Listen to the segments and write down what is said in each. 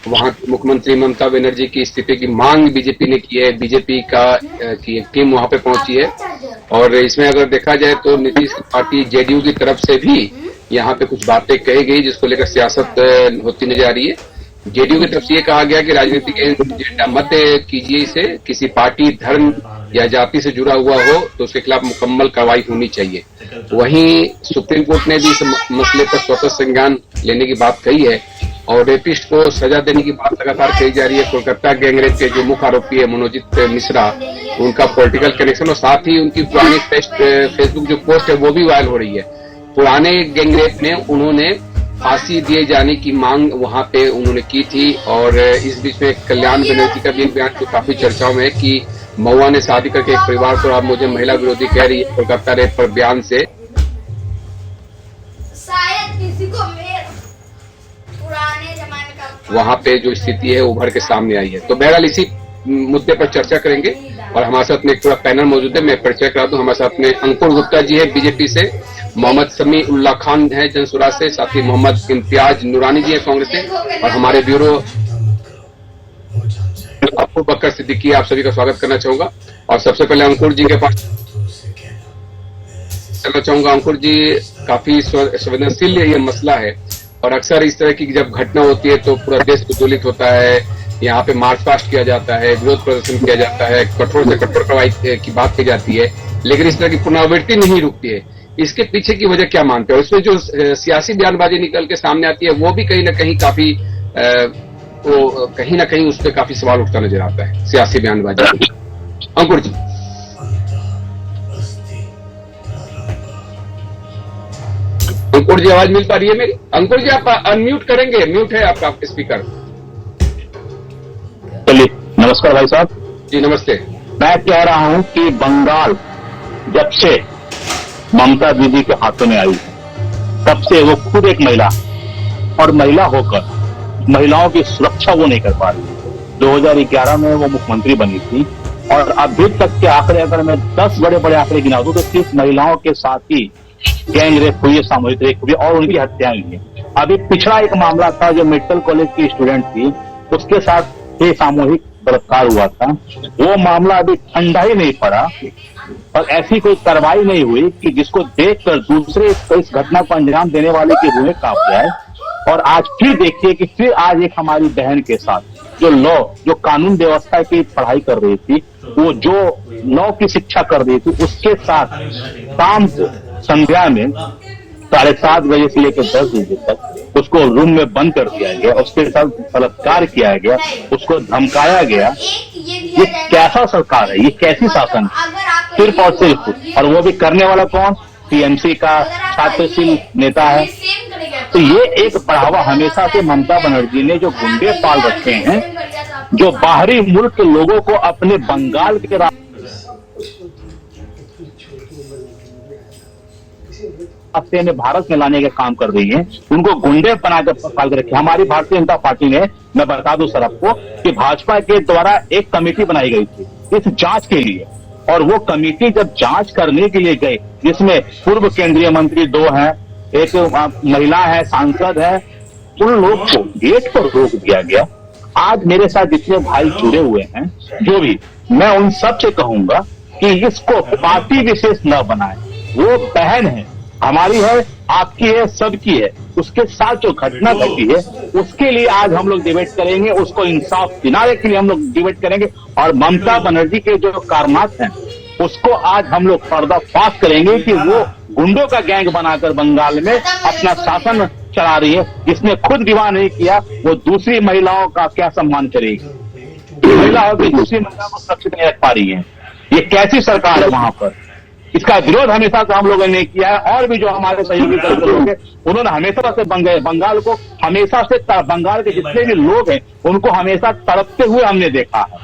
वहां की मुख्यमंत्री ममता बनर्जी की इस्तीफे की मांग बीजेपी ने की है। बीजेपी की एक टीम वहां पे पहुंची है और इसमें अगर देखा जाए तो नीतीश की पार्टी जेडीयू की तरफ से भी यहाँ पे कुछ बातें कही गई जिसको लेकर सियासत होती नजर आ रही है। जेडीयू की तरफ से ये कहा गया कि राजनीतिक एजेंडा मत कीजिए, इसे किसी पार्टी, धर्म या जाति से जुड़ा हुआ हो तो उसके खिलाफ मुकम्मल कार्रवाई होनी चाहिए। वहीं सुप्रीम कोर्ट ने भी इस मसले पर स्वतः संज्ञान लेने की बात कही है और रेपिस्ट को सजा देने की बात लगातार कही जा रही है। कोलकाता गैंगरेप के जो मुख्य आरोपी है मनोजीत मिश्रा, उनका पॉलिटिकल कनेक्शन और साथ ही उनकी पुरानी फेसबुक जो पोस्ट है वो भी वायरल हो रही है। पुराने गैंगरेप में उन्होंने फांसी दिए जाने की मांग वहां पे उन्होंने की थी और इस बीच में कल्याण बनर्जी का भी बयान जो काफी चर्चाओं में है कि महुआ ने शादी करके एक परिवार को अब मुझे महिला विरोधी कह रही है कोलकाता रेप पर बयान से। शायद किसी को पुराने जमाने का वहां पे जो स्थिति है उभर के सामने आई है। तो बहरहाल इसी मुद्दे पर चर्चा करेंगे और हमारे साथ में एक पूरा पैनल मौजूद है। मैं परिचय करा दूं, हमारे साथ में अंकुर गुप्ता जी है बीजेपी से, मोहम्मद समी उल्लाह खान है जनसुराज से, साथ ही मोहम्मद इम्तियाज नूरानी जी है कांग्रेस से और हमारे ब्यूरो अबू बकर सिद्दीकी। आप सभी का स्वागत करना चाहूंगा और सबसे पहले अंकुर जी के पास चलना चाहूंगा। अंकुर जी, काफी संवेदनशील ये मसला है और अक्सर इस तरह की जब घटना होती है तो पूरा देश विचलित होता है। यहाँ पे मार्च पास्ट किया जाता है, विरोध प्रदर्शन किया जाता है, कठोर से कठोर कार्रवाई की बात की जाती है, लेकिन इस तरह की पुनरावृत्ति नहीं रुकती है। इसके पीछे की वजह क्या मानते हो? इसमें जो सियासी बयानबाजी निकल के सामने आती है वो भी कहीं ना कहीं काफी उस पर काफी सवाल उठता नजर आता है, सियासी बयानबाजी। अंकुर जी। अंकुर जी, आवाज मिल पा रही है मेरी? अंकुर जी, आप अनम्यूट करेंगे, म्यूट है आपका स्पीकर। चलिए, नमस्कार भाई साहब जी। नमस्ते। मैं कह रहा हूं कि बंगाल जब से ममता दीदी के हाथों में आई तब से वो खुद एक महिला और महिला होकर महिलाओं की सुरक्षा वो नहीं कर पा रही। 2011 में वो मुख्यमंत्री बनी थी और अभी तक के आंकड़े अगर मैं 10 बड़े बड़े आंकड़े गिना दूं तो सिर्फ महिलाओं के साथ ही गैंग रेप हुई है, सामूहिक रेप हुई और उनकी हत्याएं हुई है। अभी पिछड़ा एक मामला था जो मेडिकल कॉलेज की स्टूडेंट थी, उसके साथ ये सामूहिक बलात्कार हुआ था। वो मामला अभी ठंडा ही नहीं पड़ा और ऐसी कोई कार्रवाई नहीं हुई कि जिसको देखकर दूसरे इस घटना को अंजाम देने वाले की रूहें कांप जाए। और आज फिर देखिए कि फिर आज एक हमारी बहन के साथ जो कानून व्यवस्था की पढ़ाई कर रही थी, वो जो लॉ की शिक्षा कर रही थी, उसके साथ शाम को संध्या में 7:30 बजे से लेकर 10 बजे तक उसको रूम में बंद कर दिया गया, उसके साथ बलात्कार किया गया, उसको धमकाया गया। ये कैसा सरकार है? ये कैसी शासन है? सिर्फ और सिर्फ, और वो भी करने वाला कौन? टीएमसी का छात्रशील नेता है। तो ये एक बढ़ावा हमेशा से ममता बनर्जी ने जो गुंडे पाल रखे हैं, जो बाहरी मुल्क के लोगों को अपने बंगाल के रास्ते में भारत में लाने का काम कर रही है, उनको गुंडे बनाकर पाल कर रखे। हमारी भारतीय जनता पार्टी ने, मैं बता दूं सर आपको, कि भाजपा के द्वारा एक कमेटी बनाई गई थी इस जांच के लिए, और वो कमेटी जब जांच करने के लिए गए, जिसमें पूर्व केंद्रीय मंत्री 2 हैं, एक महिला है, सांसद है, उन लोग को गेट पर रोक दिया गया। आज मेरे साथ जितने भाई जुड़े हुए हैं, जो भी, मैं उन सब से कहूंगा कि इसको पार्टी विशेष न बनाए। वो बहन है, हमारी है, आपकी है, सबकी है। उसके साथ जो घटना घटी है उसके लिए आज हम लोग डिबेट करेंगे, उसको इंसाफ दिलाने के लिए हम लोग डिबेट करेंगे, और ममता बनर्जी के जो कारनात हैं उसको आज हम लोग पर्दाफाश करेंगे कि वो गुंडों का गैंग बनाकर बंगाल में अपना शासन चला रही है। जिसने खुद विवाह नहीं किया वो दूसरी महिलाओं का क्या सम्मान करेगी? महिलाओं की दूसरी महिलाओं को सुरक्षित नहीं रख पा रही है। ये कैसी सरकार है वहां पर? इसका विरोध हमेशा से हम लोगों ने किया है, और भी जो हमारे सहयोगी लोग हैं उन्होंने हमेशा से बंगाल को, हमेशा से बंगाल के जितने भी लोग हैं उनको हमेशा तड़पते हुए हमने देखा है।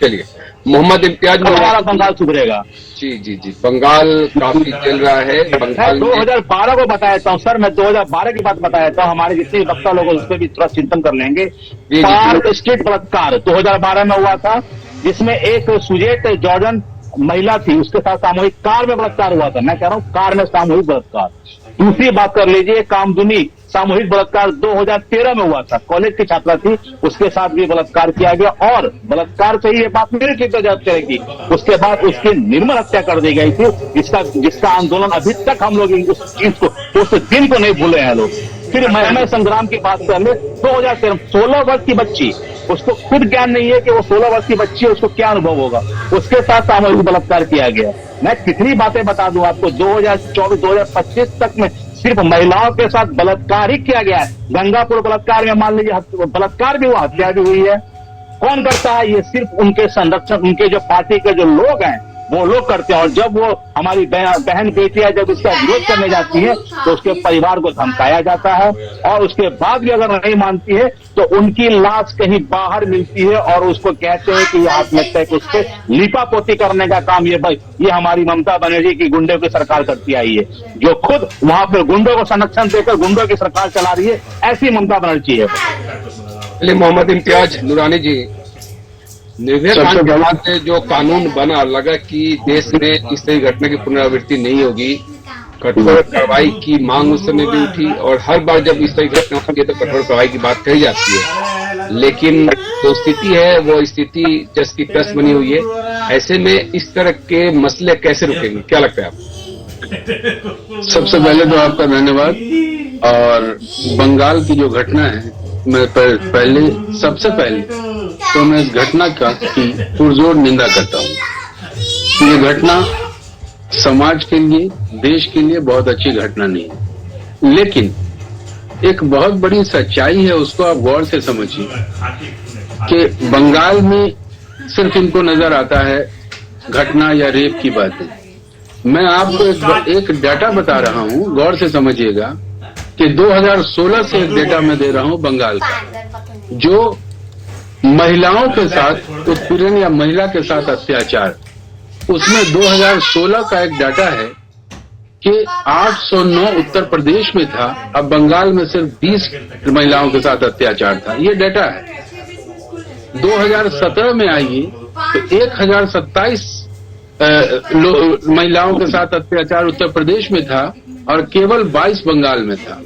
चलिए, मोहम्मद इम्तियाज, हमारा बंगाल सुधरेगा। जी जी जी। बंगाल काफी चल रहा है। बंगाल 2012 को बताया था सर, मैं 2012 की बात बताया था। हमारे जितने वक्ता लोग उस पर भी थोड़ा चिंतन कर लेंगे। पार्क स्ट्रीट बलात्कार 2012 में हुआ था, जिसमें एक सुजेत जॉर्डन महिला थी, उसके साथ सामूहिक कार में बलात्कार हुआ था। मैं कह रहा हूँ कार में सामूहिक बलात्कार। दूसरी बात कर लीजिए, कामदुनी सामूहिक बलात्कार 2013 में हुआ था, कॉलेज की छात्रा थी, उसके साथ भी बलात्कार किया गया और बलात्कार से ही ये बात मेरे ठीक करेगी। उसके बाद उसकी निर्मल हत्या कर दी गई थी, जिसका आंदोलन अभी तक हम लोग उस चीज को, उस दिन को नहीं भूले हैं लोग। फिर मैं संग्राम की बात कर ले, 2013 16 वर्ष की बच्ची, उसको खुद ज्ञान नहीं है कि वो 16 वर्ष की बच्ची है, उसको क्या अनुभव होगा, उसके साथ सामूहिक बलात्कार किया गया। मैं कितनी बातें बता दूं आपको, 2024-2025 तक में सिर्फ महिलाओं के साथ बलात्कार ही किया गया है। गंगापुर बलात्कार में मान लीजिए बलात्कार भी हुआ, हत्या भी हुई है। कौन करता है ये? सिर्फ उनके संरक्षण, उनके जो पार्टी के जो लोग हैं वो लोग करते हैं। और जब वो हमारी बहन बेटियां जब इसका विरोध करने जाती है तो उसके परिवार को धमकाया जाता है, और उसके बाद भी अगर नहीं मानती है तो उनकी लाश कहीं बाहर मिलती है और उसको कहते हैं कि हाथ लगता है कि उसके लीपापोती करने का काम ये हमारी ममता बनर्जी की गुंडों की सरकार करती आई है, जो खुद वहां पर गुंडों को संरक्षण देकर गुंडों की सरकार चला रही है। ऐसी ममता बनर्जी है। मोहम्मद इम्तियाज नूरानी जी, निर्भया कांड के बाद जो कानून बना, लगा कि देश में इस तरह घटना की पुनरावृत्ति नहीं होगी, कठोर कार्रवाई की मांग उस समय भी उठी, और हर बार जब इस तरह घटना होती है तो कठोर कार्रवाई की बात कही जाती है। लेकिन जो स्थिति है वो स्थिति जस की तस बनी हुई है। ऐसे में इस तरह के मसले कैसे रुकेंगे, क्या लगता है आपको? सबसे पहले तो आपका धन्यवाद। और बंगाल की जो घटना है, मैं सबसे पहले तो मैं इस घटना की पुरजोर निंदा करता हूँ। ये घटना समाज के लिए, देश के लिए बहुत अच्छी घटना नहीं है, लेकिन एक बहुत बड़ी सच्चाई है, उसको आप गौर से समझिए कि बंगाल में सिर्फ इनको नजर आता है घटना या रेप की बातें। मैं आपको एक डाटा बता रहा हूँ, गौर से समझिएगा कि 2016 से एक डेटा मैं दे रहा हूँ बंगाल का, जो महिलाओं के साथ उत्पीड़न या महिला के साथ अत्याचार, उसमें 2016 का एक डाटा है कि 809 उत्तर प्रदेश में था, अब बंगाल में सिर्फ 20 महिलाओं के साथ अत्याचार था। ये डाटा है। 2017 में आइए तो 1027 महिलाओं के साथ अत्याचार उत्तर प्रदेश में था और केवल 22 बंगाल में था।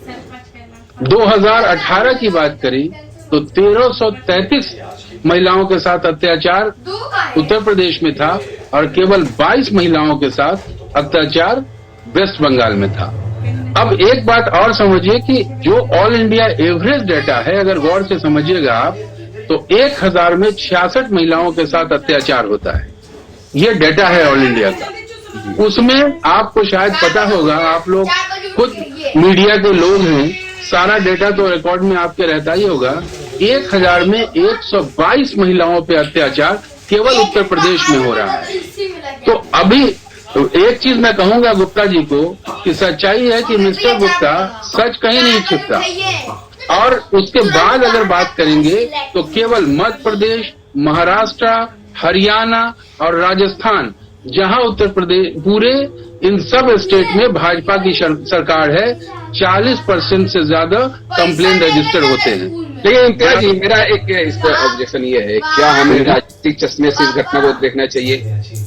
2018 की बात करें तो 1333 महिलाओं के साथ अत्याचार उत्तर प्रदेश में था और केवल 22 महिलाओं के साथ अत्याचार वेस्ट बंगाल में था। अब एक बात और समझिए कि जो ऑल इंडिया एवरेज डाटा है, अगर गौर से समझिएगा आप, तो 1000 में 66 महिलाओं के साथ अत्याचार होता है। ये डाटा है ऑल इंडिया का। उसमें आपको शायद पता होगा, आप लोग खुद मीडिया के लोग हैं, सारा डेटा तो रिकॉर्ड में आपके रहता ही होगा। 1000 में 122 महिलाओं पे अत्याचार केवल उत्तर प्रदेश में हो रहा है। तो अभी एक चीज मैं कहूंगा गुप्ता जी को कि सच्चाई है कि मिस्टर गुप्ता, सच कहीं नहीं छिपता। और उसके बाद अगर बात करेंगे तो केवल मध्य प्रदेश, महाराष्ट्र, हरियाणा और राजस्थान, जहां उत्तर प्रदेश, पूरे इन सब स्टेट में भाजपा की सरकार है, 40% से ज्यादा कंप्लेन रजिस्टर होते हैं। लेकिन इम्तियाज जी, मेरा एक इस पर ऑब्जेक्शन ये है, क्या हमें राजनीतिक चश्मे से इस घटना को देखना चाहिए?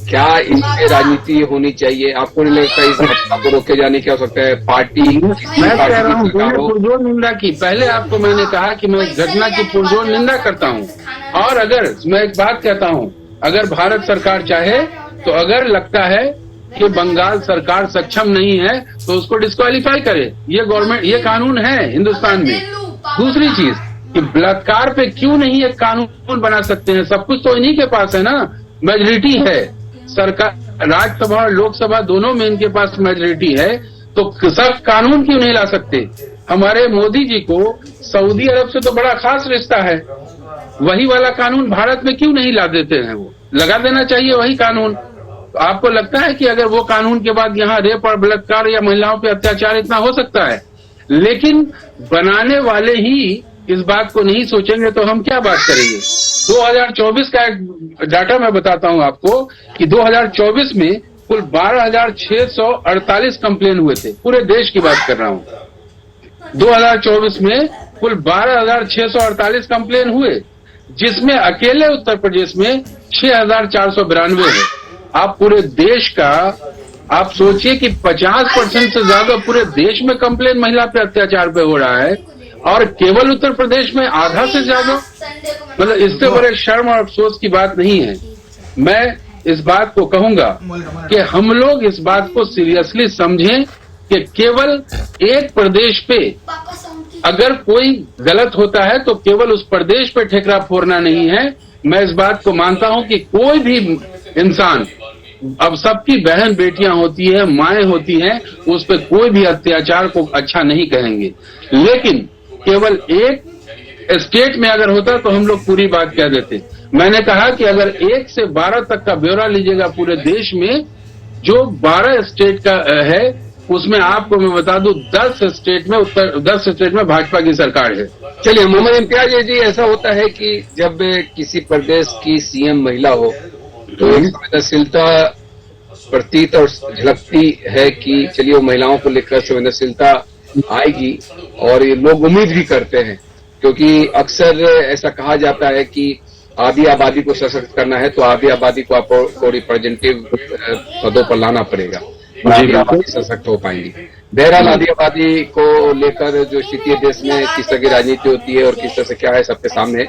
क्या इसमें राजनीति होनी चाहिए? आपको नहीं लगता इस घटना को रोके जाने की आवश्यकता है? पार्टी, मैं कह रहा हूँ पुरजोर निंदा की। पहले आपको मैंने कहा कि मैं इस घटना की पुरजोर निंदा करता हूँ। और अगर मैं एक बात कहता हूँ, अगर भारत सरकार चाहे तो अगर लगता है कि बंगाल सरकार सक्षम नहीं है तो उसको डिस्क्वालीफाई करे। ये गवर्नमेंट, ये कानून है हिंदुस्तान में। दूसरी चीज कि बलात्कार पे क्यों नहीं एक कानून बना सकते हैं? सब कुछ तो इन्हीं के पास है ना, मेजोरिटी है सरकार, राज्यसभा और लोकसभा दोनों में इनके पास मेजोरिटी है, तो सब कानून क्यों नहीं ला सकते? हमारे मोदी जी को सऊदी अरब से तो बड़ा खास रिश्ता है, वही वाला कानून भारत में क्यों नहीं ला देते हैं? वो लगा देना चाहिए वही कानून। तो आपको लगता है कि अगर वो कानून के बाद यहाँ रेप और बलात्कार या महिलाओं पे अत्याचार इतना हो सकता है? लेकिन बनाने वाले ही इस बात को नहीं सोचेंगे तो हम क्या बात करेंगे? 2024 का एक डाटा मैं बताता हूं आपको कि 2024 में कुल 12,648 कंप्लेन हुए थे। पूरे देश की बात कर रहा हूं। 2024 में कुल 12,648 कंप्लेन हुए, जिसमें अकेले उत्तर प्रदेश में 6,492 है। आप पूरे देश का आप सोचिए कि 50% से ज्यादा पूरे देश में कंप्लेन महिला पे अत्याचार पे हो रहा है और केवल उत्तर प्रदेश में आधा से ज्यादा। मतलब इससे बड़े शर्म और अफसोस की बात नहीं है। मैं इस बात को कहूंगा कि हम लोग इस बात को सीरियसली समझें कि केवल एक प्रदेश पे अगर कोई गलत होता है तो केवल उस प्रदेश पे ठेकरा फोड़ना नहीं है। मैं इस बात को मानता हूं कि कोई भी इंसान, अब सबकी बहन बेटियां होती है, माएं होती हैं, उस पर कोई भी अत्याचार को अच्छा नहीं कहेंगे। लेकिन केवल एक स्टेट में अगर होता तो हम लोग पूरी बात कह देते। मैंने कहा कि अगर 1 से 12 तक का ब्यौरा लीजिएगा पूरे देश में, जो 12 स्टेट का है, उसमें आपको मैं बता दूं 10 स्टेट में भाजपा की सरकार है। चलिए मोहम्मद इम्तियाज जी, ऐसा होता है कि जब किसी प्रदेश की सीएम महिला हो तो एक संवेदनशीलता प्रतीत और झलकती है कि चलिए वो महिलाओं को लेकर संवेदनशीलता आएगी, और ये लोग उम्मीद भी करते हैं, क्योंकि अक्सर ऐसा कहा जाता है कि आधी आबादी को सशक्त करना है तो आधी आबादी को आपको रिप्रेजेंटेटिव पदों पर लाना पड़ेगा, आधी आबादी सशक्त हो पाएंगी। बहरहाल आधी आबादी को लेकर जो स्थिति है देश में, किस तरह की राजनीति होती है और किस तरह से क्या है, सबके सामने।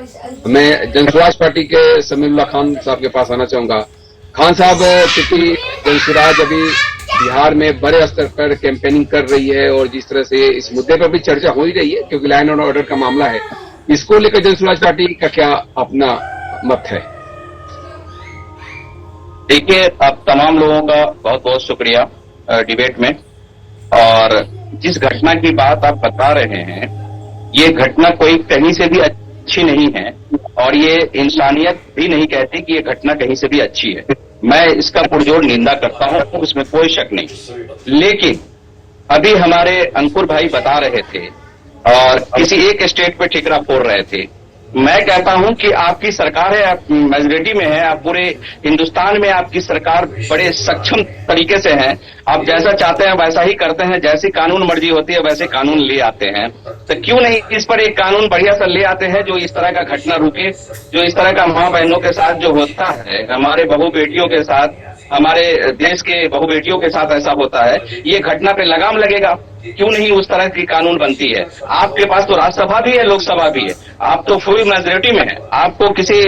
मैं जनसुराज पार्टी के समीउल्लाह खान साहब के पास आना चाहूंगा। खान साहब, क्योंकि जनसुराज अभी बिहार में बड़े स्तर पर कैंपेनिंग कर रही है और जिस तरह से इस मुद्दे पर भी चर्चा हो ही रही है, क्योंकि लॉ एंड ऑर्डर का मामला है, इसको लेकर जनसुराज पार्टी का क्या अपना मत है? देखिए, अब तमाम लोगों का बहुत बहुत शुक्रिया डिबेट में। और जिस घटना की बात आप बता रहे हैं, ये घटना कोई कहीं से भी अच्छी नहीं है और ये इंसानियत भी नहीं कहती कि ये घटना कहीं से भी अच्छी है। मैं इसका पुरजोर निंदा करता हूं, उसमें कोई शक नहीं। लेकिन अभी हमारे अंकुर भाई बता रहे थे और किसी एक स्टेट पे ठिकरा फोड़ रहे थे। मैं कहता हूं कि आपकी सरकार है, आप मेजोरिटी में है, आप पूरे हिंदुस्तान में आपकी सरकार बड़े सक्षम तरीके से है। आप जैसा चाहते हैं वैसा ही करते हैं, जैसी कानून मर्जी होती है वैसे कानून ले आते हैं। तो क्यों नहीं इस पर एक कानून बढ़िया सा ले आते हैं जो इस तरह का घटना रुके, जो इस तरह का माँ बहनों के साथ जो होता है, हमारे बहू बेटियों के साथ, हमारे देश के बहू बेटियों के साथ ऐसा होता है, ये घटना पे लगाम लगेगा। क्यों नहीं उस तरह की कानून बनती है? आपके पास तो राज्यसभा भी है, लोकसभा भी है, आप तो फुल मेजोरिटी में है, आपको किसी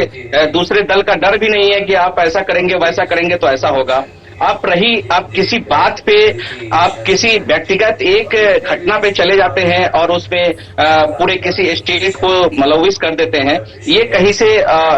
दूसरे दल का डर भी नहीं है कि आप ऐसा करेंगे वैसा करेंगे तो ऐसा होगा। आप किसी बात पे, आप किसी व्यक्तिगत एक घटना पे चले जाते हैं और उसमें पूरे किसी स्टेट को मुलविस कर देते हैं, ये कहीं से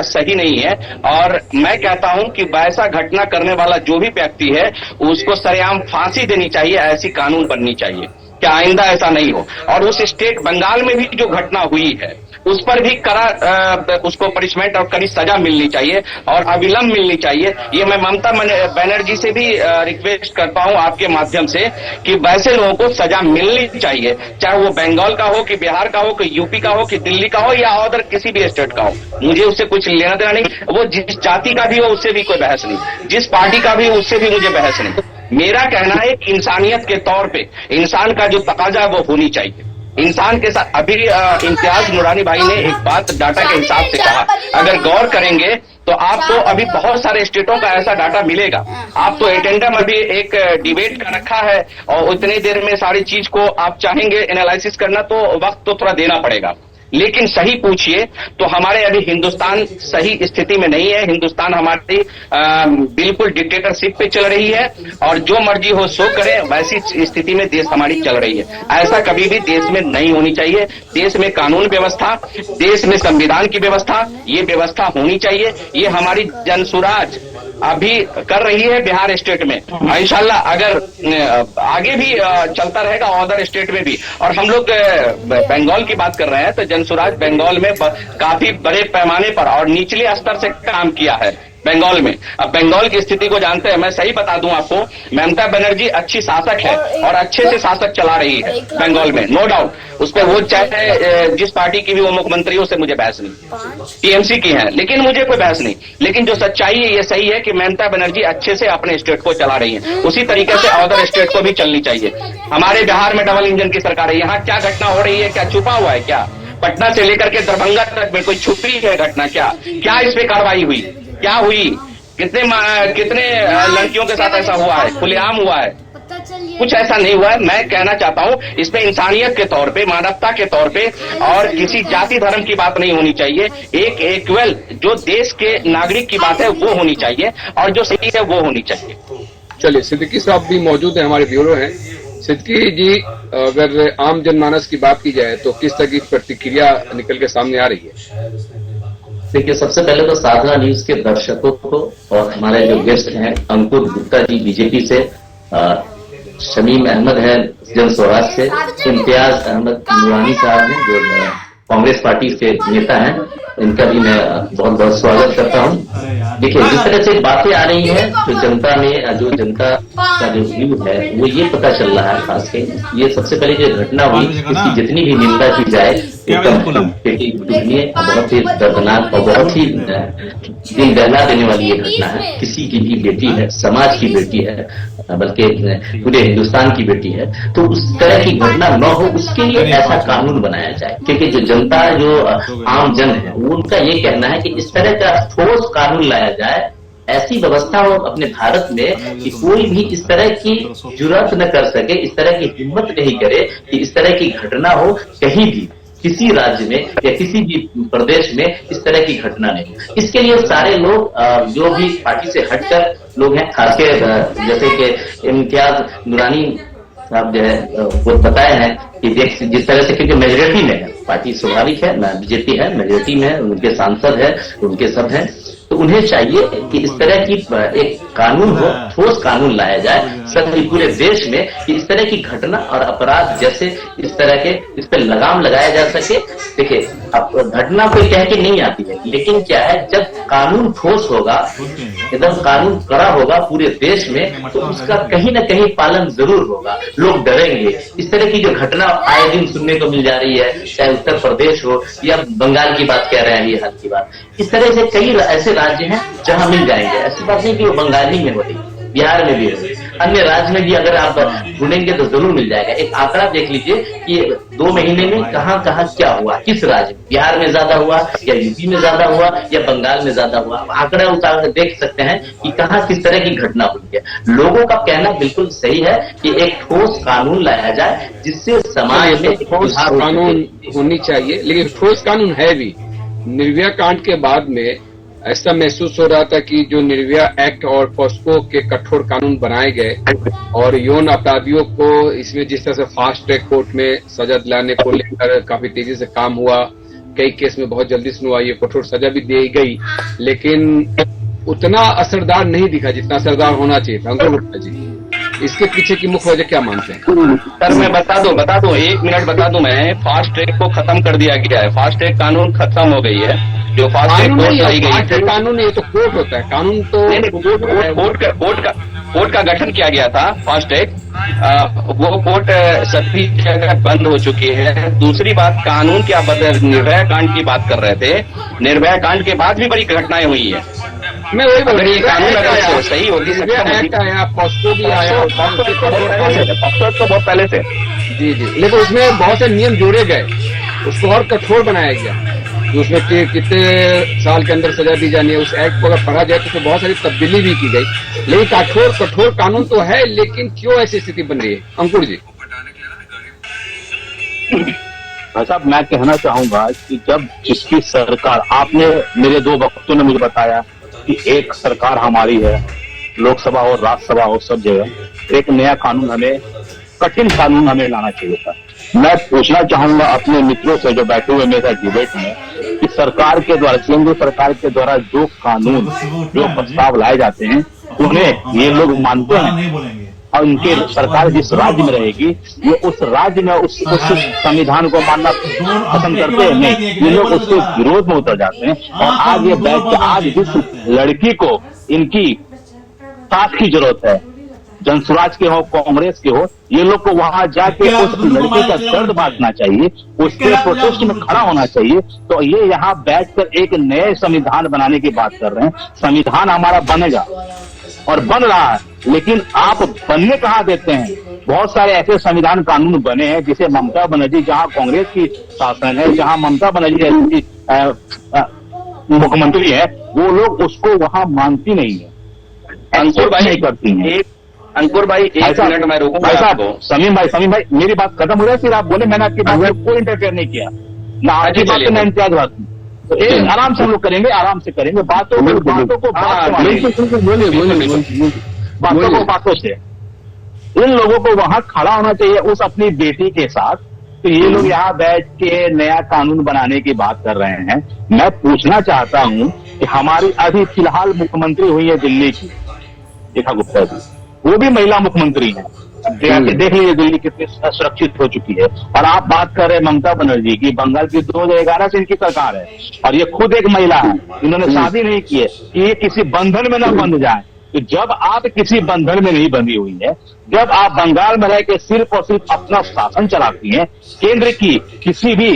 सही नहीं है। और मैं कहता हूं कि वैसा घटना करने वाला जो भी व्यक्ति है उसको सरेआम फांसी देनी चाहिए, ऐसी कानून बननी चाहिए कि आइंदा ऐसा नहीं हो। और उस स्टेट बंगाल में भी जो घटना हुई है उस पर भी कड़ा उसको पनिशमेंट और कड़ी सजा मिलनी चाहिए और अविलंब मिलनी चाहिए। ये मैं ममता बनर्जी से भी रिक्वेस्ट करता हूं आपके माध्यम से कि वैसे लोगों को सजा मिलनी चाहिए, चाहे वो बंगाल का हो कि बिहार का हो कि यूपी का हो कि दिल्ली का हो या अदर किसी भी स्टेट का हो। मुझे उससे कुछ लेना देना नहीं, वो जिस जाति का भी हो उससे भी कोई बहस नहीं, जिस पार्टी का भी हो उससे भी मुझे बहस नहीं। मेरा कहना है कि इंसानियत के तौर पे इंसान का जो तकाजा वो होनी चाहिए इंसान के साथ। अभी इम्तियाज नूरानी भाई ने एक बात डाटा के हिसाब से कहा, अगर गौर करेंगे तो आपको अभी बहुत सारे स्टेटों का ऐसा डाटा मिलेगा। आप तो एटेंडम अभी एक डिबेट का रखा है और उतनी देर में सारी चीज को आप चाहेंगे एनालिसिस करना तो वक्त तो थोड़ा देना पड़ेगा। लेकिन सही पूछिए तो हमारे अभी हिंदुस्तान सही स्थिति में नहीं है। हिंदुस्तान हमारी बिल्कुल डिक्टेटरशिप पे चल रही है और जो मर्जी हो सो करे, वैसी स्थिति में देश हमारी चल रही है। ऐसा कभी भी देश में नहीं होनी चाहिए। देश में कानून व्यवस्था, देश में संविधान की व्यवस्था, ये व्यवस्था होनी चाहिए। ये हमारी जनसुराज अभी कर रही है बिहार स्टेट में। इंशाल्लाह अगर आगे भी चलता रहेगा अदर स्टेट में भी। और हम लोग बंगाल की बात कर रहे हैं तो जनसुराज बंगाल में काफी बड़े पैमाने पर और निचले स्तर से काम किया है बंगाल में। अब बंगाल की स्थिति को जानते हैं, मैं सही बता दूं आपको, ममता बनर्जी अच्छी शासक है और अच्छे से शासक चला रही है बंगाल में, नो डाउट। उस पर वो चाहे जिस पार्टी की भी वो मुख्यमंत्री हो, उससे मुझे बहस नहीं, टीएमसी की है, लेकिन मुझे कोई बहस नहीं। लेकिन जो सच्चाई है ये सही है कि ममता बनर्जी अच्छे से अपने स्टेट को चला रही है, उसी तरीके से अदर स्टेट को भी चलनी चाहिए। हमारे बिहार में डबल इंजन की सरकार है, यहाँ क्या घटना हो रही है, क्या छुपा हुआ है? क्या पटना से लेकर के दरभंगा तक में कोई छुपी है घटना? क्या इस पे कार्रवाई हुई? क्या हुई? कितने लड़कियों के साथ ऐसा हुआ है, खुलेआम हुआ है? कुछ ऐसा नहीं हुआ है। मैं कहना चाहता हूँ इसमें इंसानियत के तौर पे, मानवता के तौर पे और किसी जाति धर्म की बात नहीं होनी चाहिए। एक इक्वल जो देश के नागरिक की बात है वो होनी चाहिए और जो सही है वो होनी चाहिए। चलिए, सिद्दीकी साहब भी मौजूद है, हमारे ब्यूरो हैं। सिद्दीकी जी, अगर आम जनमानस की बात की जाए तो किस तरह की प्रतिक्रिया निकल के सामने आ रही है? देखिए, सबसे पहले तो साधना न्यूज के दर्शकों को और हमारे जो गेस्ट हैं अंकुर गुप्ता जी बीजेपी से, शमीम अहमद है जन स्वराज से, इम्तियाज अहमद नूरानी साहब हैं जो कांग्रेस पार्टी के नेता हैं, इनका भी मैं बहुत बहुत स्वागत करता हूं। देखिए, जिस तरह से बातें आ रही हैं तो जनता का जो व्यू है वो ये पता चल रहा है। खास के ये सबसे पहले जो घटना हुई इसकी जितनी भी निंदा की जाए बहुत ही दर्दनाक और बहुत ही दिल दहला देने वाली ये घटना है। किसी की भी बेटी है, समाज की बेटी है, बल्कि पूरे हिंदुस्तान की बेटी है, तो उस तरह की घटना न हो उसके लिए ऐसा कानून बनाया जाए। क्योंकि जो जनता, जो आम जन है, वो उनका ये कहना है कि इस तरह का ठोस कानून लाया जाए, ऐसी व्यवस्था हो अपने भारत में कि कोई भी इस तरह की जुर्रत न कर सके, इस तरह की हिम्मत नहीं करे कि इस तरह की घटना हो कहीं भी, किसी राज्य में या किसी भी प्रदेश में इस तरह की घटना नहीं। इसके लिए सारे लोग जो भी पार्टी से हटकर लोग हैं, खासकर जैसे कि इम्तियाज नूरानी साहब जो है वो बताए हैं कि जिस तरह से, क्योंकि मेजोरिटी में है पार्टी, स्वाभाविक है ना, बीजेपी है, मेजोरिटी में है, उनके सांसद है, उनके सब हैं, तो उन्हें चाहिए कि इस तरह की एक कानून हो, ठोस कानून लाया जाए सभी पूरे देश में कि इस तरह की घटना और अपराध जैसे इस तरह के इस पर लगाम लगाया जा सके। देखिए, अब घटना कोई कह के नहीं आती है, लेकिन क्या है, जब कानून ठोस होगा, एकदम कानून कड़ा होगा पूरे देश में, तो उसका कहीं न कहीं पालन जरूर होगा, लोग डरेंगे। इस तरह की जो घटना आए दिन सुनने को मिल जा रही है, चाहे उत्तर प्रदेश हो या बंगाल की बात कह रहे हैं, ये हाल की बात, इस तरह से कई ऐसे राज्य हैं जहां मिल जाएंगे। ऐसी बात नहीं कि वो बंगाल ही में हो रही, बिहार में भी हो रही, अन्य राज्य में भी अगर आप ढूंढेंगे तो जरूर मिल जाएगा। एक आंकड़ा देख लीजिए कि 2 महीने में कहाँ कहाँ क्या हुआ, किस राज्य में, बिहार में ज्यादा हुआ या यूपी में ज्यादा हुआ या बंगाल में ज्यादा हुआ, आंकड़ा उतार कर देख सकते हैं कि कहाँ किस तरह की घटना हुई है। लोगों का कहना बिल्कुल सही है कि एक ठोस कानून लाया जाए जिससे समाज में ठोस कानून होनी चाहिए, लेकिन ठोस कानून है भी। निर्भया कांड के बाद में ऐसा महसूस हो रहा था कि जो निर्भया एक्ट और पॉस्को के कठोर कानून बनाए गए और यौन अपराधियों को इसमें जिस तरह से फास्ट ट्रैक कोर्ट में सजा दिलाने को लेकर काफी तेजी से काम हुआ, कई केस में बहुत जल्दी सुनवाई, कठोर सजा भी दी गई, लेकिन उतना असरदार नहीं दिखा जितना असरदार होना चाहिए था। अंकुर गुप्ता जी, इसके पीछे की मुख्य वजह क्या मानते हैं? सर मैं बता दूं 1 मिनट बता दूं। मैं फास्ट ट्रैक को खत्म कर दिया गया है, फास्ट ट्रैक कानून खत्म हो गई है, जो फास्ट ट्रैक कोर्ट लाई गई थी। कानून ये तो कोर्ट होता है, कानून तो कोर्ट का गठन किया गया था। फास्ट ट्रैक वो कोर्ट सभी जगह बंद हो चुकी है। दूसरी बात, कानून क्या निर्भया कांड की बात कर रहे थे, निर्भया कांड के बाद भी बड़ी घटनाएं हुई है। मैं वही बोल रही, कानून अगर सही होगी, आया, पॉस्को भी आया, पॉस्को तो बहुत पहले से, जी, लेकिन उसमें बहुत से नियम जोड़े गए, उसको और कठोर बनाया गया। उसमें कितने साल के अंदर सजा दी जानी है, उस एक्ट को अगर पढ़ा जाए तो उसमें बहुत सारी तब्दीली भी की गई। लेकिन कठोर कानून तो है, लेकिन क्यों ऐसी स्थिति बन रही है? अंकुर जी। साहब, मैं कहना चाहूंगा कि जब जिसकी सरकार, आपने मेरे 2 वक्तों ने मुझे बताया कि एक सरकार हमारी है, लोकसभा और राज्यसभा और सब जगह एक नया कानून, हमें कठिन कानून हमें लाना चाहिए था। मैं पूछना चाहूंगा अपने मित्रों से जो बैठे हुए मेरे डिबेट में कि सरकार के द्वारा, केंद्र सरकार के द्वारा जो कानून, जो प्रस्ताव लाए जाते हैं, उन्हें ये लोग मानते हैं और उनके सरकार जिस राज्य में रहेगी ये उस राज्य में उस संविधान को मानना पसंद करते हैं? नहीं, ये लोग उसके विरोध में उतर जाते हैं। और आज ये बैठ के, आज जिस लड़की को इनकी साथ की जरूरत है, जनसुराज के हो, कांग्रेस के हो, ये लोग को वहां जाके उस लड़के का दर्द बांटना चाहिए, उसके प्रोटेस्ट में खड़ा होना चाहिए। तो ये यहाँ बैठकर एक नए संविधान बनाने की बात कर रहे हैं। संविधान हमारा बनेगा और बन रहा है, लेकिन आप बनने कहाँ देते हैं? बहुत सारे ऐसे संविधान कानून बने हैं जिसे ममता बनर्जी, जहाँ कांग्रेस की शासन है, जहाँ ममता बनर्जी मुख्यमंत्री है, वो लोग उसको वहां मानती नहीं है, अंकुर भाई नहीं करती है। अंकुर भाई एक मिनट मैं रोकूंगा आपको। समीम भाई मेरी बात खत्म हो जाए फिर आप बोले। मैंने आपकी बात में कोई इंटरफेयर नहीं किया, ना आपकी बात में ना इम्तियाज बात में। तो एक आराम से हम लोग करेंगे, आराम से करेंगे, बातों को बातों से। इन लोगों को वहां खड़ा होना चाहिए उस अपनी बेटी के साथ। तो ये लोग यहाँ बैठ के नया कानून बनाने की बात कर रहे हैं। मैं पूछना चाहता हूँ कि हमारी अभी फिलहाल मुख्यमंत्री हुई है दिल्ली की, रेखा गुप्ता जी, वो भी महिला मुख्यमंत्री है। देख लीजिए दिल्ली कितनी सुरक्षित हो चुकी है। और आप बात कर रहे हैं ममता बनर्जी की, बंगाल की 2011 से इनकी सरकार है और ये खुद एक महिला है, इन्होंने शादी नहीं की है कि ये किसी बंधन में न बंध जाए। तो जब आप किसी बंधन में नहीं बंधी हुई है, जब आप बंगाल में रह के सिर्फ और सिर्फ अपना शासन चलाती हैं, केंद्र की किसी भी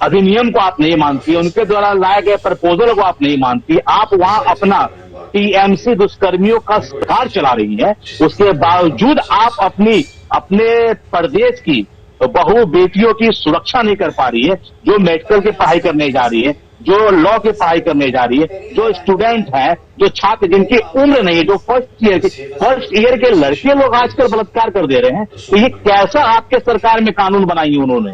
अधिनियम को आप नहीं मानती, उनके द्वारा लाए गए प्रपोजल को आप नहीं मानती, आप वहां अपना टीएमसी दुष्कर्मियों का सरकार चला रही है, उसके बावजूद आप अपने प्रदेश की बहु बेटियों की सुरक्षा नहीं कर पा रही है, जो मेडिकल की पढ़ाई करने जा रही है, जो लॉ की पढ़ाई करने जा रही है, जो स्टूडेंट है, जो छात्र जिनकी उम्र नहीं है, जो फर्स्ट ईयर के लड़के लोग आजकल बलात्कार कर दे रहे हैं। तो ये कैसा आपके सरकार में कानून बनाई उन्होंने,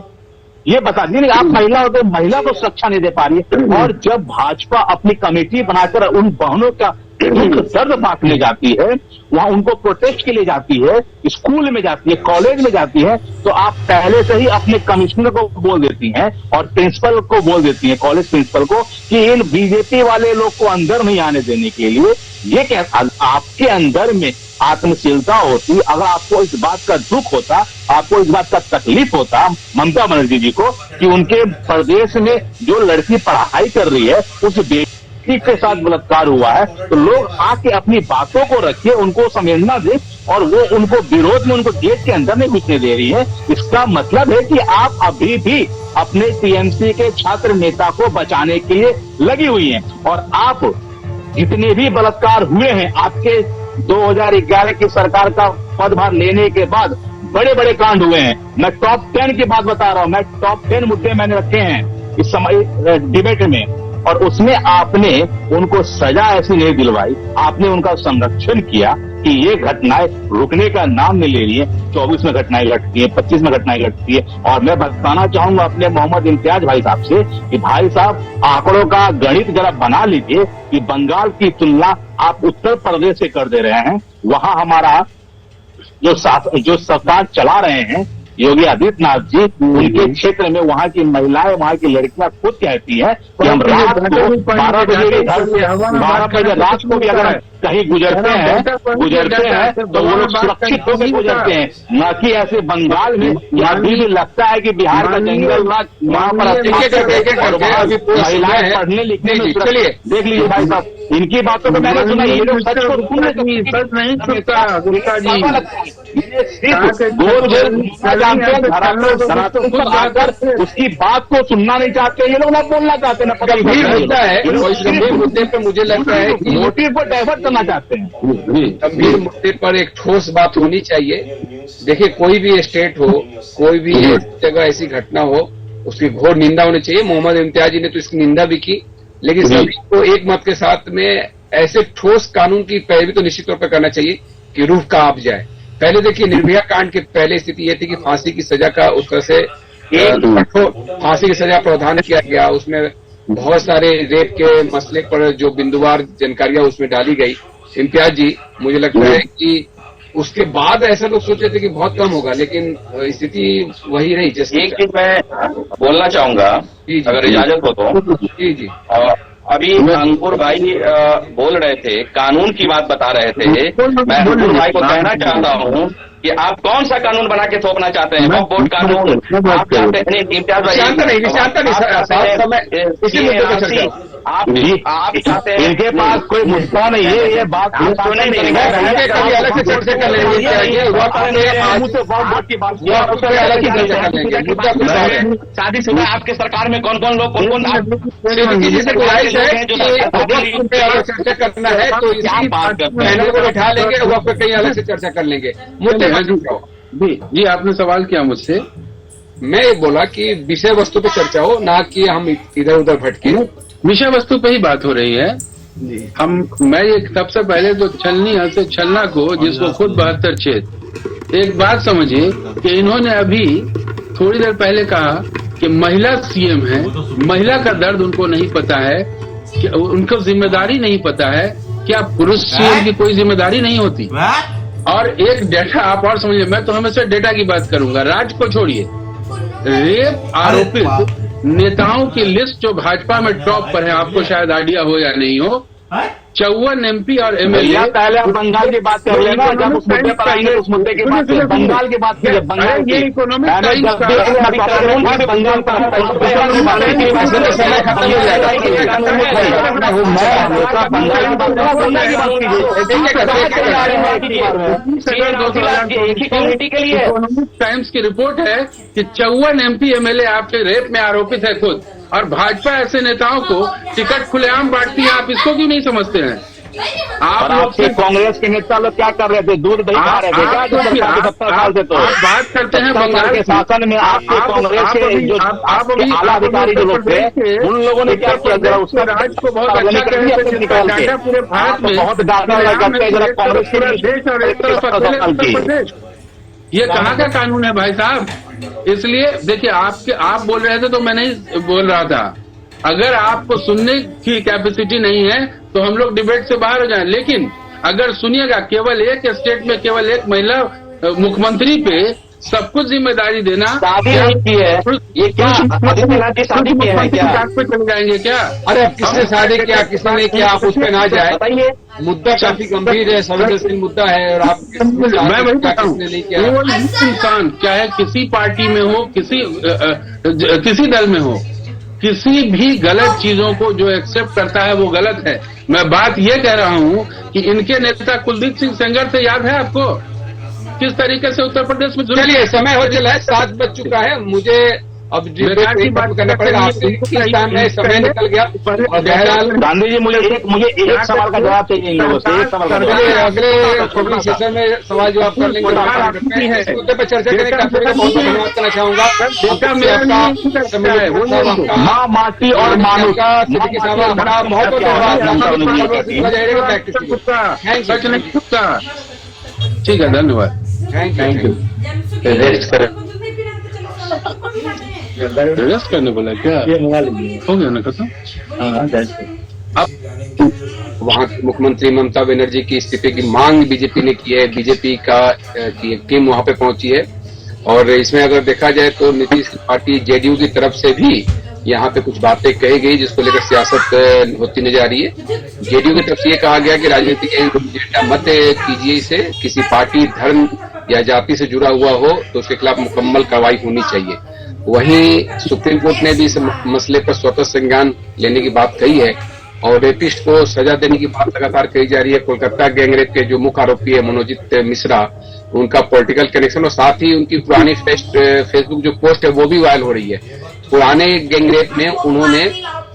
ये बता दीजिए। आप महिला हो तो महिला को सुरक्षा नहीं दे पा रही है। और जब भाजपा अपनी कमेटी बनाकर उन बहनों का दुख दर्द बांटने जाती है, वहां उनको प्रोटेस्ट के लिए जाती है, स्कूल में जाती है, कॉलेज में जाती है, तो आप पहले से ही अपने कमिश्नर को बोल देती हैं और प्रिंसिपल को बोल देती हैं, कॉलेज प्रिंसिपल को, कि इन बीजेपी वाले लोग को अंदर नहीं आने देने के लिए। ये क्या आपके अंदर में आत्मशीलता होती? अगर आपको इस बात का दुख होता, आपको इस बात का तकलीफ होता ममता बनर्जी जी को कि उनके प्रदेश में जो लड़की पढ़ाई कर रही है उस बेटी के साथ बलात्कार हुआ है, तो लोग आके अपनी बातों को रखिए, उनको समझना दे, और वो उनको विरोध में उनको गेट के अंदर नहीं घुसने दे रही है। इसका मतलब है कि आप अभी भी अपने टीएमसी के छात्र नेता को बचाने के लिए लगी हुई हैं। और आप जितने भी बलात्कार हुए हैं आपके 2011 की सरकार का पदभार लेने के बाद, बड़े बड़े कांड हुए हैं। मैं टॉप 10 की बात बता रहा हूं, मैं टॉप 10 मुद्दे मैंने रखे हैं इस समय डिबेट में, और उसमें आपने उनको सजा ऐसी नहीं दिलवाई, आपने उनका संरक्षण किया कि ये घटनाएं रुकने का नाम नहीं ले रही है। 24 में घटनाएं घटती है, 25 में घटनाएं घटती है। और मैं बताना चाहूंगा अपने मोहम्मद इम्तियाज भाई साहब से कि भाई साहब आंकड़ों का गणित जरा बना लीजिए कि बंगाल की तुलना आप उत्तर प्रदेश से कर दे रहे हैं। वहां हमारा जो सरकार चला रहे हैं योगी आदित्यनाथ जी, उनके क्षेत्र में वहां की महिलाएं, वहां की लड़कियां खुद कहती है कि हम रात को 12 बजे घर से 12 बजे रात को भी अगर कहीं गुजरते हैं तो वो लोग सुरक्षित होकर गुजरते हैं, न कि ऐसे बंगाल में अभी भी लगता है कि बिहार का जंगल राज वहां पर महिलाएं पढ़ने लिखने में। चलिए देख लीजिए भाई साहब, इनकी बातों को मैंने सुना, ये लोग सच नहीं सुनता गुप्ता जी, उसकी बात को सुनना नहीं चाहते ये लोग, ना बोलना चाहते, ना पता मुद्दा है। गंभीर मुद्दे पर मुझे लगता है कि मोटिव को डाइवर्ट करना चाहते हैं। गंभीर मुद्दे पर एक ठोस बात होनी चाहिए। देखिए, कोई भी स्टेट हो, कोई भी जगह ऐसी घटना हो, उसकी घोर निंदा होनी चाहिए। मोहम्मद इम्तियाज जी ने तो इसकी निंदा भी की, लेकिन सभी को एक मत के साथ में ऐसे ठोस कानून की पैरवी तो निश्चित तौर पर करना चाहिए कि रूह कांप जाए। पहले देखिए, निर्भया कांड की पहले स्थिति यह थी कि फांसी की सजा का उस तरह से फांसी की सजा प्रावधान किया गया, उसमें बहुत सारे रेप के मसले पर जो बिंदुवार जानकारियां उसमें डाली गई। इम्तियाज जी, मुझे लगता है कि उसके बाद ऐसा लोग सोचे थे कि बहुत कम होगा, लेकिन स्थिति वही रही। जैसे एक चीज मैं बोलना चाहूंगा, अगर इजाजत हो तो। जी। अभी अंकुर भाई बोल रहे थे, कानून की बात बता रहे थे। मैं अंकुर भाई को कहना चाहता हूँ कि आप कौन सा कानून बना के थोपना चाहते हैं? वक्फ बोर्ड कानून आप चाहते हैं? इम्तियाज भाई शांत नहीं, आप चाहते हैं? इनके पास कोई मुद्दा नहीं है, ये बात सुने नहीं, अलग से चर्चा कर लेंगे, शादीशुदा आपके सरकार में कौन कौन लोग, कौन जिसे गुजारिश है चर्चा करना है तो इसी पैनल को बिठा लेंगे, वक्त पे कहीं अलग से चर्चा कर लेंगे। मुद्दे जी, आपने सवाल किया मुझसे, मैं बोला कि विषय वस्तु पे चर्चा हो, ना कि हम इधर उधर भटके। विषय वस्तु पे ही बात हो रही है। मैं ये सबसे पहले तो छलनी से छलना को, जिसको खुद 72 छेद, एक बात समझिए कि इन्होंने अभी थोड़ी देर पहले कहा कि महिला सीएम है, महिला का दर्द उनको नहीं पता है, कि उनको जिम्मेदारी नहीं पता है। क्या पुरुष सीएम की कोई जिम्मेदारी नहीं होती? और एक डेटा आप और समझिए, मैं तो हमेशा डेटा की बात करूंगा, राज्य को छोड़िए, रेप आरोपित नेताओं की लिस्ट जो भाजपा में टॉप पर है, आपको शायद आइडिया हो या नहीं हो, 54 MP और MLA। पहले आप बंगाल की बात कर लेना, जब उस मुद्दे पर आएंगे उस मुद्दे की बात करें, बंगाल की बात कीजिए, बंगाल की इकोनॉमिक टाइम्स की रिपोर्ट है कि 54 MP MLA आपके रेप में आरोपित है खुद, और भाजपा ऐसे नेताओं को टिकट खुलेआम बांटती है। आप इसको क्यों नहीं समझते हैं? आप लोग से कांग्रेस के नेता लोग क्या कर रहे थे? दूध दही खा रहे थे क्या? 70 साल से तो आप बात करते हैं बंगाल के शासन में आपके कांग्रेस के जो आला अधिकारी जो लोग थे, उन लोगों ने क्या किया? जरा उसका राज्य को बहुत अच्छा करके पूरे भारत में बहुत डांटना करते हैं जरा कांग्रेस के देश और एक तरफ उत्तर प्रदेश। ये कहाँ का कानून है भाई साहब? इसलिए देखिए, आप बोल रहे थे तो मैं नहीं बोल रहा था। अगर आपको सुनने की कैपेसिटी नहीं है तो हम लोग डिबेट से बाहर हो जाएं, लेकिन अगर सुनिएगा, केवल एक स्टेट में केवल एक महिला मुख्यमंत्री पे सब कुछ जिम्मेदारी देना, शादी नहीं की है ये क्या? शादी की है क्या? पे चले जाएंगे क्या? अरे किसने शादी किया, किसने नहीं किया, आप उस पे ना जाए। बताइए, मुद्दा काफी गंभीर है, संवेदनशील मुद्दा है, और आप मैं वही क्या बताऊं, किसने नहीं किया। कोई इंसान चाहे किसी पार्टी में हो, किसी दल में हो, किसी भी गलत चीजों को जो एक्सेप्ट करता है वो गलत है। मैं बात ये कह रहा हूं कि इनके नेता कुलदीप सिंह सेंगर से याद है आपको किस तरीके से उत्तर प्रदेश में? चलिए, समय हो चला है, 7 बज चुका है, मुझे अब की बात करना पड़ेगा। आपसे समय निकल गया, और बहरहाल गांधी जी मुझे एक सवाल का जवाब चाहिए इन लोगों से। एक सवाल का जवाब अगले सेशन में सवाल जवाब कर लेंगे। इस मुद्दे पर चर्चा करने का आपसे बहुत धन्यवाद करना चाहूंगा। माँ, माटी और मानुष का सिद्दीकी साहब बड़ा बहुत धन्यवाद। ठीक है, धन्यवाद, थैंक यू। रेस्ट करें। रेस्ट करने बोला क्या? हो गया ना खत्म? वहाँ की मुख्यमंत्री ममता बनर्जी की इस्तीफे की मांग बीजेपी ने की है। बीजेपी की एक टीम वहाँ पे पहुंची है, और इसमें अगर देखा जाए तो नीतीश की पार्टी जेडीयू की तरफ से भी यहाँ पे कुछ बातें कही गई, जिसको लेकर सियासत होती नजर आ रही है। जेडीयू की तरफ से ये कहा गया कि राजनीतिक एजेंडा मत कीजिए, इसे किसी पार्टी, धर्म या जाति से जुड़ा हुआ हो तो उसके खिलाफ मुकम्मल कार्रवाई होनी चाहिए। वहीं सुप्रीम कोर्ट ने भी इस मसले पर स्वतः संज्ञान लेने की बात कही है, और रेपिस्ट को सजा देने की बात लगातार कही जा रही है। कोलकाता गैंगरेप के जो मुख्य आरोपी है मनोजीत मिश्रा, उनका पॉलिटिकल कनेक्शन, और साथ ही उनकी पुरानी फेसबुक जो पोस्ट है वो भी वायरल हो रही है। पुराने गैंगरेप में उन्होंने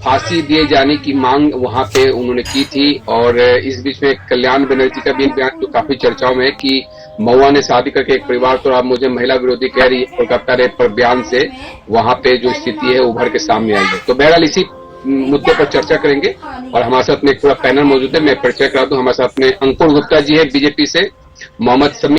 फांसी दिए जाने की मांग वहां पे उन्होंने की थी, और इस बीच में कल्याण बनर्जी का भी बयान जो काफी चर्चाओं में है कि महुआ ने शादी करके एक परिवार, तो आप मुझे महिला विरोधी कह रही है। कोलकाता रेप पर बयान से वहां पे जो स्थिति है उभर के सामने आई है। तो बहरहाल इसी मुद्दे पर चर्चा करेंगे, और हमारे साथ में एक पूरा पैनल मौजूद है। मैं परिचय करा दूं, हमारे साथ में अंकुर गुप्ता जी है बीजेपी से, मोहम्मद समी